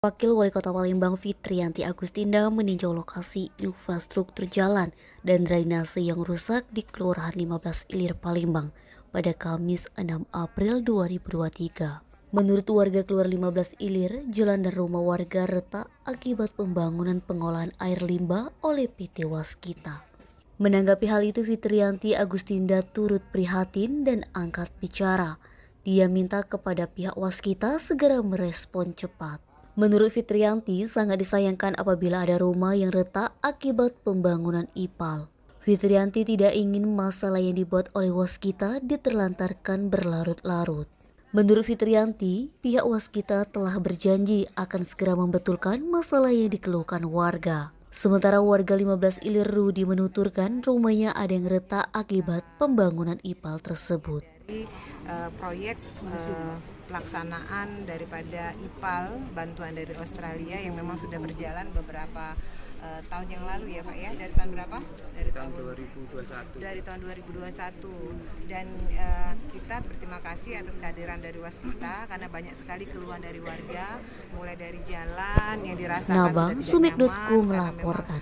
Wakil Wali Kota Palembang Fitriyanti Agustinda meninjau lokasi infrastruktur jalan dan drainase yang rusak di Kelurahan 15 Ilir Palembang pada Kamis 6 April 2023. Menurut warga Kelurahan 15 Ilir, jalan dan rumah warga retak akibat pembangunan pengolahan air limbah oleh PT Waskita. Menanggapi hal itu, Fitriyanti Agustinda turut prihatin dan angkat bicara. Dia minta kepada pihak Waskita segera merespon cepat. Menurut Fitriyanti, sangat disayangkan apabila ada rumah yang retak akibat pembangunan IPAL. Fitriyanti tidak ingin masalah yang dibuat oleh Waskita diterlantarkan berlarut-larut. Menurut Fitriyanti, pihak Waskita telah berjanji akan segera membetulkan masalah yang dikeluhkan warga. Sementara warga 15 Ilir Rudi menuturkan rumahnya ada yang retak akibat pembangunan IPAL tersebut. Proyek pelaksanaan daripada IPAL bantuan dari Australia yang memang sudah berjalan beberapa tahun yang lalu ya Pak ya, dari tahun berapa? Dari tahun 2021. Dari tahun 2021 dan kita berterima kasih atas kehadiran dari Waskita karena banyak sekali keluhan dari warga mulai dari jalan yang dirasakan Nabang, sudah tidak Sumik.com nyaman melaporkan.